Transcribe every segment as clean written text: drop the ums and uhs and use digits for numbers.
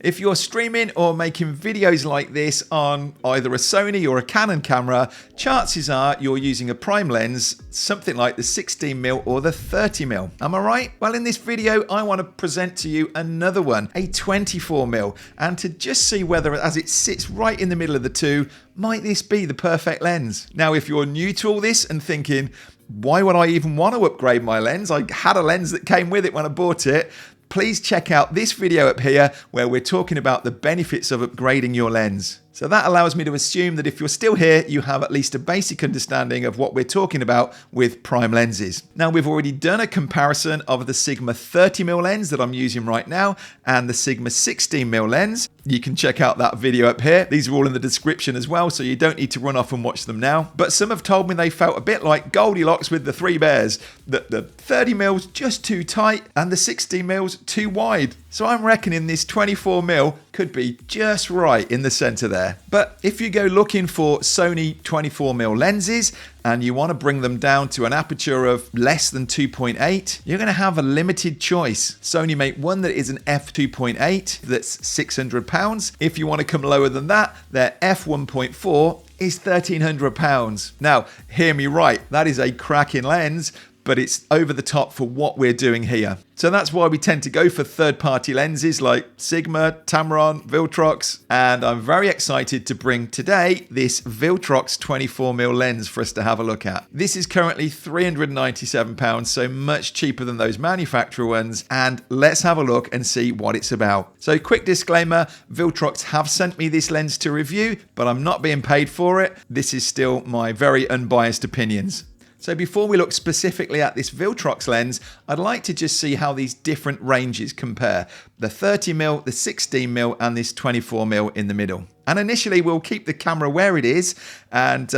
If you're streaming or making videos like this on either a Sony or a Canon camera, chances are you're using a prime lens, something like the 16mm or the 30mm. Am I right? Well, in this video, I want to present to you another one, a 24mm, and to just see whether, as it sits right in the middle of the two, might this be the perfect lens? Now, if you're new to all this and thinking, why would I even want to upgrade my lens? I had a lens that came with it when I bought it. Please check out this video up here where we're talking about the benefits of upgrading your lens. So that allows me to assume that if you're still here, you have at least a basic understanding of what we're talking about with prime lenses. Now, we've already done a comparison of the Sigma 30mm lens that I'm using right now and the Sigma 16mm lens. You can check out that video up here. These are all in the description as well, so you don't need to run off and watch them now. But some have told me they felt a bit like Goldilocks with the three bears, that the 30mm's just too tight and the 16mm's too wide. So I'm reckoning this 24mm could be just right in the center there. But if you go looking for Sony 24mm lenses and you want to bring them down to an aperture of less than 2.8, you're going to have a limited choice. Sony make one that is an f2.8 that's £600. If you want to come lower than that, their f1.4 is £1,300. Now, hear me right, that is a cracking lens, but it's over the top for what we're doing here. So that's why we tend to go for third-party lenses like Sigma, Tamron, Viltrox, and I'm very excited to bring today this Viltrox 24mm lens for us to have a look at. This is currently £397, so much cheaper than those manufacturer ones, and let's have a look and see what it's about. So quick disclaimer, Viltrox have sent me this lens to review, but I'm not being paid for it. This is still my very unbiased opinions. So before we look specifically at this Viltrox lens, I'd like to just see how these different ranges compare. The 30mm, the 16mm, and this 24mm in the middle. And initially we'll keep the camera where it is and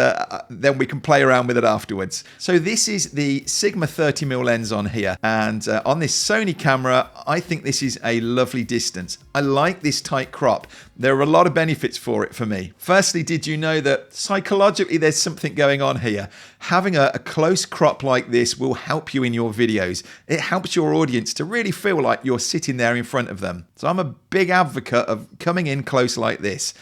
then we can play around with it afterwards. So this is the Sigma 30mm lens on here. And on this Sony camera, I think this is a lovely distance. I like this tight crop. There are a lot of benefits for it for me. Firstly, did you know that psychologically there's something going on here? Having a close crop like this will help you in your videos. It helps your audience to really feel like you're sitting there in front of them. So I'm a big advocate of coming in close like this.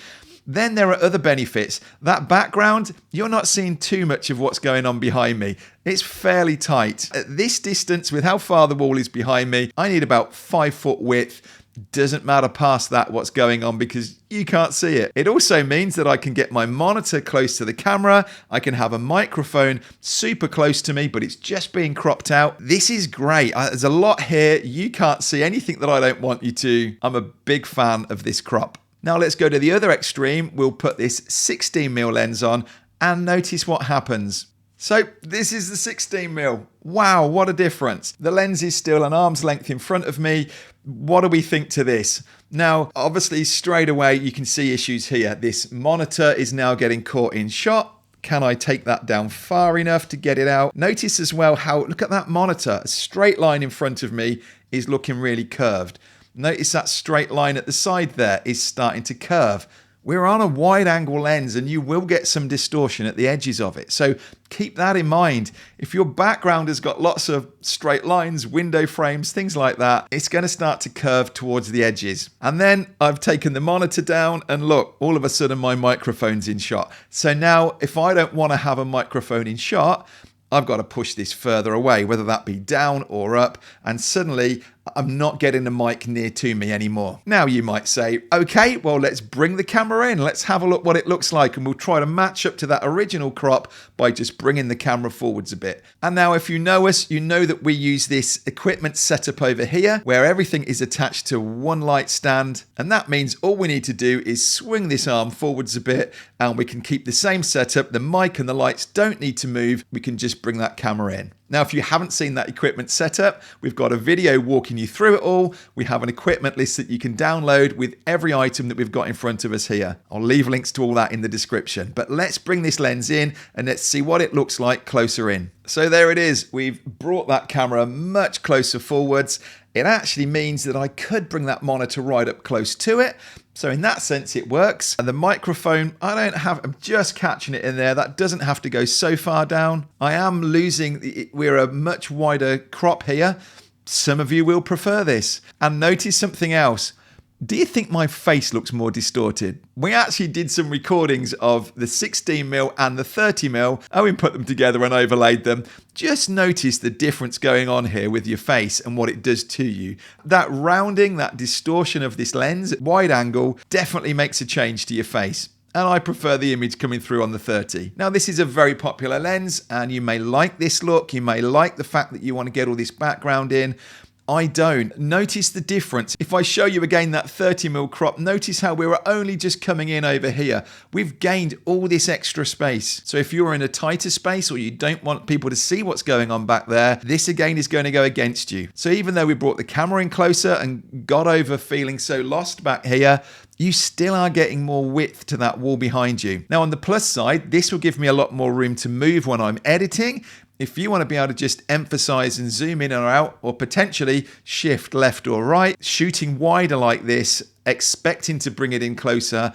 Then there are other benefits. That background, you're not seeing too much of what's going on behind me. It's fairly tight. At this distance, with how far the wall is behind me, I need about 5 foot width. Doesn't matter past that what's going on because you can't see it. It also means that I can get my monitor close to the camera. I can have a microphone super close to me, but it's just being cropped out. This is great. There's a lot here. You can't see anything that I don't want you to. I'm a big fan of this crop. Now let's go to the other extreme. We'll put this 16mm lens on and notice what happens. So this is the 16mm. Wow, what a difference. The lens is still an arm's length in front of me. What do we think to this? Now, obviously straight away you can see issues here. This monitor is now getting caught in shot. Can I take that down far enough to get it out? Notice as well how, look at that monitor. A straight line in front of me is looking really curved. Notice that straight line at the side there is starting to curve. We're on a wide angle lens and you will get some distortion at the edges of it. So keep that in mind. If your background has got lots of straight lines, window frames, things like that, it's going to start to curve towards the edges. And then I've taken the monitor down and look, all of a sudden my microphone's in shot. So now if I don't want to have a microphone in shot, I've got to push this further away, whether that be down or up, and suddenly I'm not getting the mic near to me anymore. Now you might say, okay, well, let's bring the camera in. Let's have a look what it looks like, and we'll try to match up to that original crop by just bringing the camera forwards a bit. And now if you know us, you know that we use this equipment setup over here where everything is attached to one light stand. And that means all we need to do is swing this arm forwards a bit and we can keep the same setup. The mic and the lights don't need to move. We can just bring that camera in. Now, if you haven't seen that equipment setup, we've got a video walking you through it all. We have an equipment list that you can download with every item that we've got in front of us here. I'll leave links to all that in the description. But let's bring this lens in and let's see what it looks like closer in. So there it is. We've brought that camera much closer forwards. It actually means that I could bring that monitor right up close to it. So in that sense, it works. And the microphone, I'm just catching it in there. That doesn't have to go so far down. I am losing, we're a much wider crop here. Some of you will prefer this. And notice something else. Do you think my face looks more distorted? We actually did some recordings of the 16mm and the 30mm. Owen put them together and overlaid them. Just notice the difference going on here with your face and what it does to you. That rounding, that distortion of this lens at wide angle definitely makes a change to your face. And I prefer the image coming through on the 30. Now, this is a very popular lens, and you may like this look. You may like the fact that you want to get all this background in. I don't. Notice the difference. If I show you again that 30mm crop, notice how we were only just coming in over here. We've gained all this extra space. So if you're in a tighter space or you don't want people to see what's going on back there, this again is going to go against you. So even though we brought the camera in closer and got over feeling so lost back here, you still are getting more width to that wall behind you. Now on the plus side, this will give me a lot more room to move when I'm editing. If you want to be able to just emphasize and zoom in or out, or potentially shift left or right, shooting wider like this, expecting to bring it in closer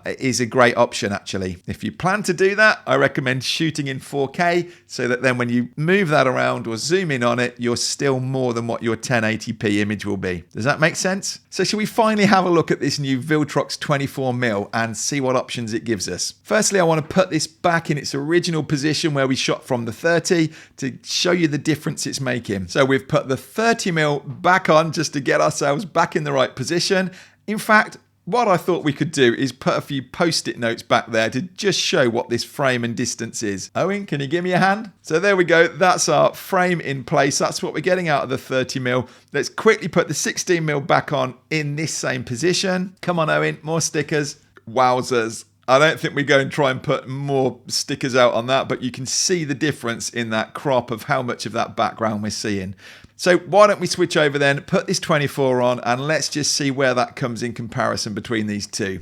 is a great option actually. If you plan to do that, I recommend shooting in 4K so that then when you move that around or zoom in on it, you're still more than what your 1080p image will be. Does that make sense? So shall we finally have a look at this new Viltrox 24mm and see what options it gives us? Firstly, I want to put this back in its original position where we shot from the 30 to show you the difference it's making. So we've put the 30mm back on just to get ourselves back in the right position. In fact, what I thought we could do is put a few post-it notes back there to just show what this frame and distance is. Owen, can you give me a hand? So there we go. That's our frame in place. That's what we're getting out of the 30mm. Let's quickly put the 16mm back on in this same position. Come on, Owen, more stickers. Wowzers. I don't think we go and try and put more stickers out on that, but you can see the difference in that crop of how much of that background we're seeing. So why don't we switch over then, put this 24 on, and let's just see where that comes in comparison between these two.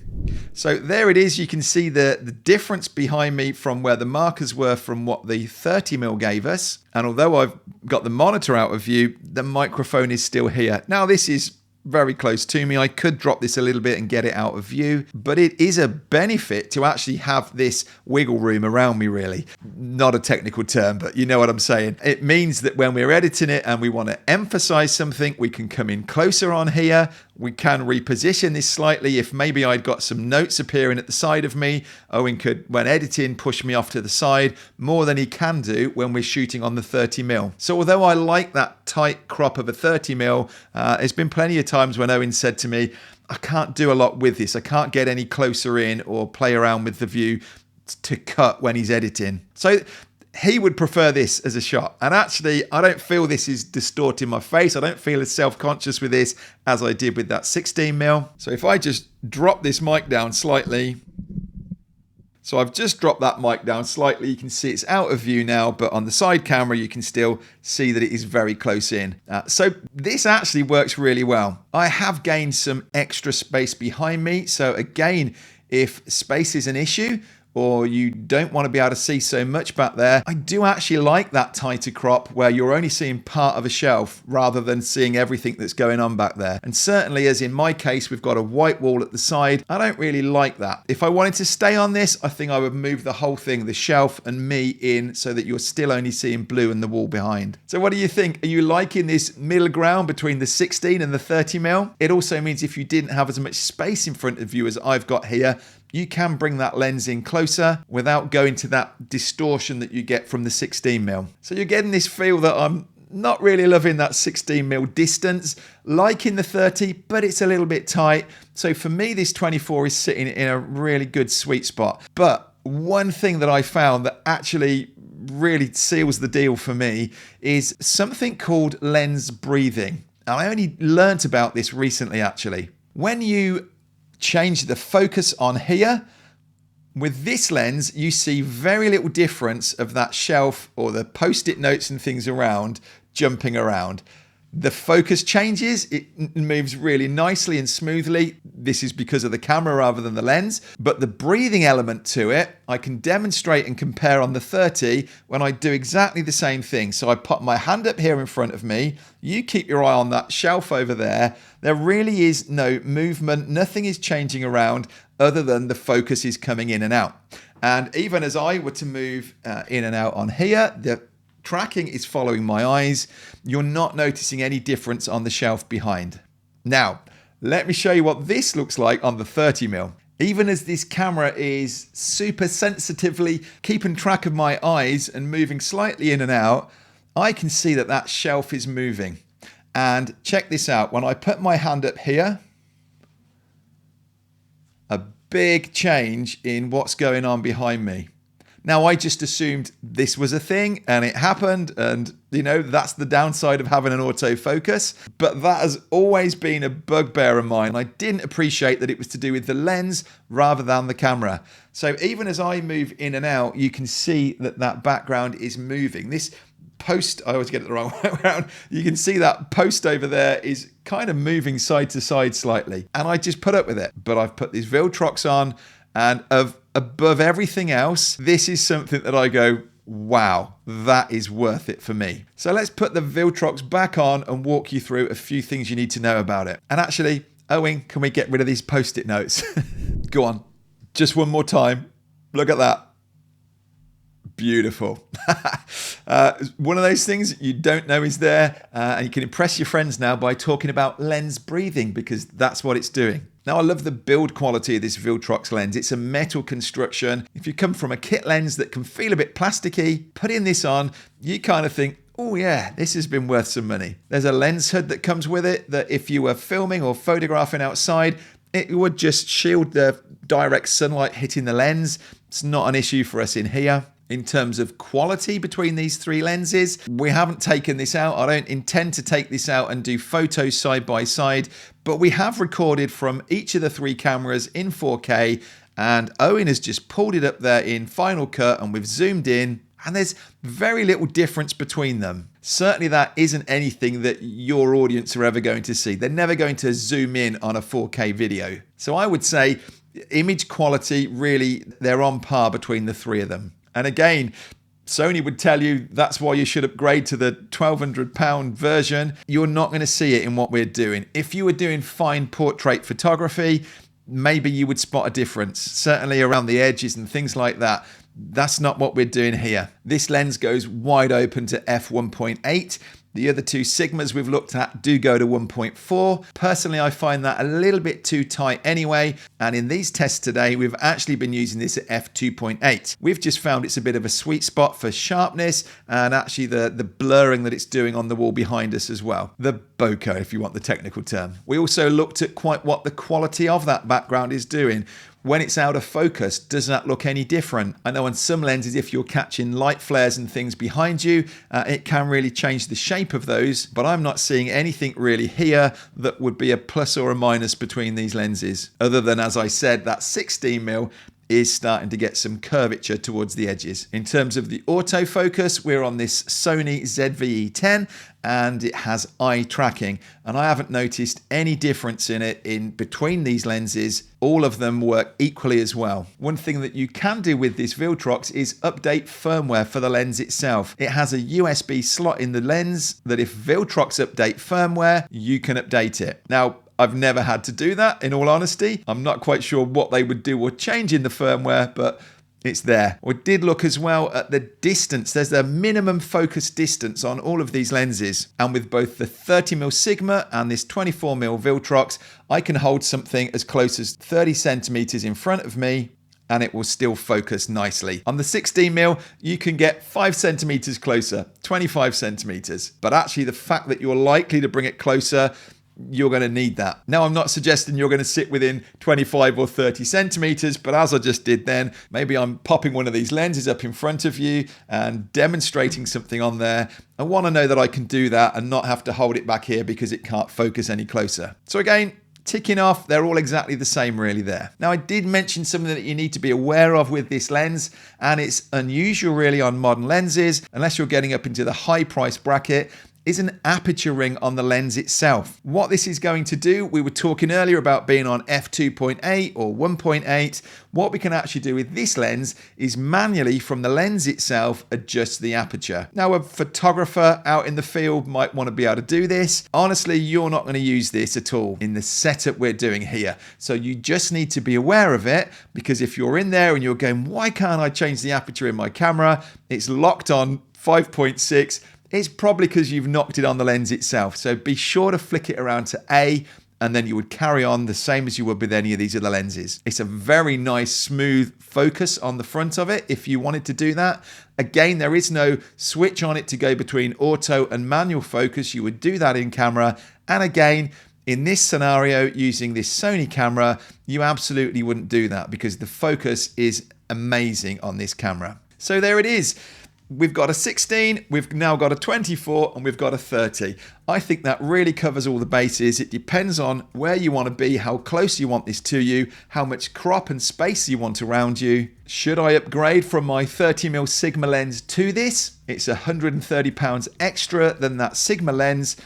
So there it is. You can see the difference behind me from where the markers were from what the 30mm gave us. And although I've got the monitor out of view, the microphone is still here. Now this is very close to me. I could drop this a little bit and get it out of view, but it is a benefit to actually have this wiggle room around me, really. Not a technical term, but you know what I'm saying. It means that when we're editing it and we want to emphasize something, we can come in closer on here. We can reposition this slightly. If maybe I'd got some notes appearing at the side of me, Owen could, when editing, push me off to the side more than he can do when we're shooting on the 30mm. So although I like that tight crop of a 30mm, there's been plenty of times when Owen said to me, I can't do a lot with this. I can't get any closer in or play around with the view to cut when he's editing. So he would prefer this as a shot. And actually, I don't feel this is distorting my face. I don't feel as self-conscious with this as I did with that 16mm. So if I just drop this mic down slightly, so I've just dropped that mic down slightly. You can see it's out of view now, but on the side camera, you can still see that it is very close in. So this actually works really well. I have gained some extra space behind me. So again, if space is an issue, or you don't want to be able to see so much back there, I do actually like that tighter crop where you're only seeing part of a shelf rather than seeing everything that's going on back there. And certainly, as in my case, we've got a white wall at the side. I don't really like that. If I wanted to stay on this, I think I would move the whole thing, the shelf and me, in so that you're still only seeing blue and the wall behind. So what do you think? Are you liking this middle ground between the 16 and the 30mm? It also means if you didn't have as much space in front of you as I've got here, you can bring that lens in closer without going to that distortion that you get from the 16mm. So you're getting this feel that I'm not really loving that 16mm distance, liking the 30, but it's a little bit tight. So for me, this 24 is sitting in a really good sweet spot. But one thing that I found that actually really seals the deal for me is something called lens breathing. And I only learnt about this recently, actually. When you change the focus on here, with this lens, you see very little difference of that shelf or the post-it notes and things around jumping around. The focus changes, it moves really nicely and smoothly. This is because of the camera rather than the lens. But the breathing element to it, I can demonstrate and compare on the 30 when I do exactly the same thing. So I put my hand up here in front of me. You keep your eye on that shelf over there. There really is no movement. Nothing is changing around other than the focus is coming in and out. And even as I were to move in and out on here, the tracking is following my eyes. You're not noticing any difference on the shelf behind. Now, Let me show you what this looks like on the 30mm. Even as this camera is super sensitively keeping track of my eyes and moving slightly in and out, I can see that that shelf is moving. And check this out, when I put my hand up here, a big change in what's going on behind me. Now, I just assumed this was a thing and it happened, and you know, that's the downside of having an autofocus, but that has always been a bugbear of mine. I didn't appreciate that it was to do with the lens rather than the camera. So even as I move in and out, you can see that that background is moving. This post, I always get it the wrong way around. You can see that post over there is kind of moving side to side slightly, and I just put up with it. But I've put these Viltrox on, and above everything else, this is something that I go, wow, that is worth it for me. So let's put the Viltrox back on and walk you through a few things you need to know about it. And actually, Owen, can we get rid of these post-it notes? Go on, just one more time. Look at that. Beautiful. One of those things you don't know is there, and you can impress your friends now by talking about lens breathing, because that's what it's doing. Now, I love the build quality of this Viltrox lens. It's a metal construction. If you come from a kit lens that can feel a bit plasticky, putting this on, you kind of think, oh yeah, this has been worth some money. There's a lens hood that comes with it that if you were filming or photographing outside, it would just shield the direct sunlight hitting the lens. It's not an issue for us in here. In terms of quality between these three lenses, we haven't taken this out. I don't intend to take this out and do photos side by side, but we have recorded from each of the three cameras in 4K, and Owen has just pulled it up there in Final Cut, and we've zoomed in, and there's very little difference between them. Certainly that isn't anything that your audience are ever going to see. They're never going to zoom in on a 4K video. So I would say image quality, really, they're on par between the three of them. And again, Sony would tell you that's why you should upgrade to the £1,200 version. You're not going to see it in what we're doing. If you were doing fine portrait photography, maybe you would spot a difference, certainly around the edges and things like that. That's not what we're doing here. This lens goes wide open to f1.8. The other two Sigmas we've looked at do go to 1.4. Personally, I find that a little bit too tight anyway. And in these tests today, we've actually been using this at f2.8. We've just found it's a bit of a sweet spot for sharpness and actually the blurring that it's doing on the wall behind us as well. The bokeh, if you want the technical term. We also looked at quite what the quality of that background is doing. When it's out of focus, does that look any different? I know on some lenses, if you're catching light flares and things behind you, it can really change the shape of those, but I'm not seeing anything really here that would be a plus or a minus between these lenses, other than, as I said, that 16mm is starting to get some curvature towards the edges. In terms of the autofocus, we're on this Sony ZV-E10 and it has eye tracking, and I haven't noticed any difference in it in between these lenses. All of them work equally as well. One thing that you can do with this Viltrox is update firmware for the lens itself. It has a USB slot in the lens that if Viltrox update firmware, you can update it. Now, I've never had to do that, in all honesty. I'm not quite sure what they would do or change in the firmware, but it's there. We did look as well at the distance. There's a minimum focus distance on all of these lenses. And with both the 30mm Sigma and this 24mm Viltrox, I can hold something as close as 30 centimeters in front of me and it will still focus nicely. On the 16mm, you can get 5 centimeters closer, 25 centimeters. But actually the fact that you're likely to bring it closer, you're going to need that. Now, I'm not suggesting you're going to sit within 25 or 30 centimeters, but as I just did then, maybe I'm popping one of these lenses up in front of you and demonstrating something on there. I want to know that I can do that and not have to hold it back here because it can't focus any closer. So again, ticking off, they're all exactly the same really there. Now, I did mention something that you need to be aware of with this lens, and it's unusual really on modern lenses, unless you're getting up into the high price bracket, is an aperture ring on the lens itself. What this is going to do, we were talking earlier about being on f2.8 or 1.8. What we can actually do with this lens is manually from the lens itself adjust the aperture. Now, a photographer out in the field might want to be able to do this. Honestly, you're not going to use this at all in the setup we're doing here. So you just need to be aware of it, because if you're in there and you're going, why can't I change the aperture in my camera? It's locked on 5.6. It's probably because you've knocked it on the lens itself. So be sure to flick it around to A and then you would carry on the same as you would with any of these other lenses. It's a very nice smooth focus on the front of it if you wanted to do that. Again, there is no switch on it to go between auto and manual focus. You would do that in camera. And again, in this scenario, using this Sony camera, you absolutely wouldn't do that because the focus is amazing on this camera. So there it is. We've got a 16, we've now got a 24, and we've got a 30. I think that really covers all the bases. It depends on where you want to be, how close you want this to you, how much crop and space you want around you. Should I upgrade from my 30mm Sigma lens to this? It's £130 extra than that Sigma lens.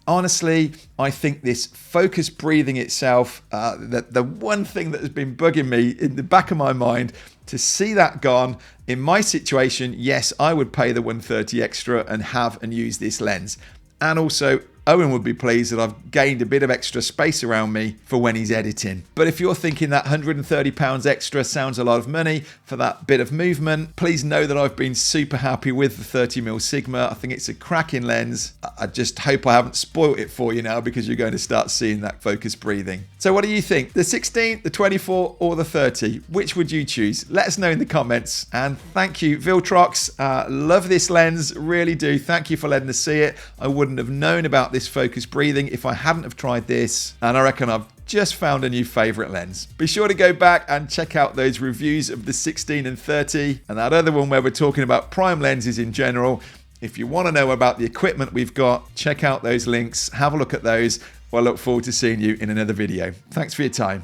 Honestly, I think this focus breathing itself, the one thing that has been bugging me in the back of my mind, to see that gone, in my situation, yes, I would pay the 130 extra and have and use this lens. And also, Owen would be pleased that I've gained a bit of extra space around me for when he's editing. But if you're thinking that £130 extra sounds a lot of money for that bit of movement, please know that I've been super happy with the 30mm Sigma. I think it's a cracking lens. I just hope I haven't spoiled it for you now because you're going to start seeing that focus breathing. So what do you think? The 16, the 24 or the 30? Which would you choose? Let us know in the comments. And thank you, Viltrox. Love this lens, really do. Thank you for letting us see it. I wouldn't have known about this focus breathing if I hadn't have tried this, and I reckon I've just found a new favorite lens. Be sure to go back and check out those reviews of the 16 and 30 and that other one where we're talking about prime lenses in general. If you want to know about the equipment we've got, check out those links, have a look at those. Well, I look forward to seeing you in another video. Thanks for your time.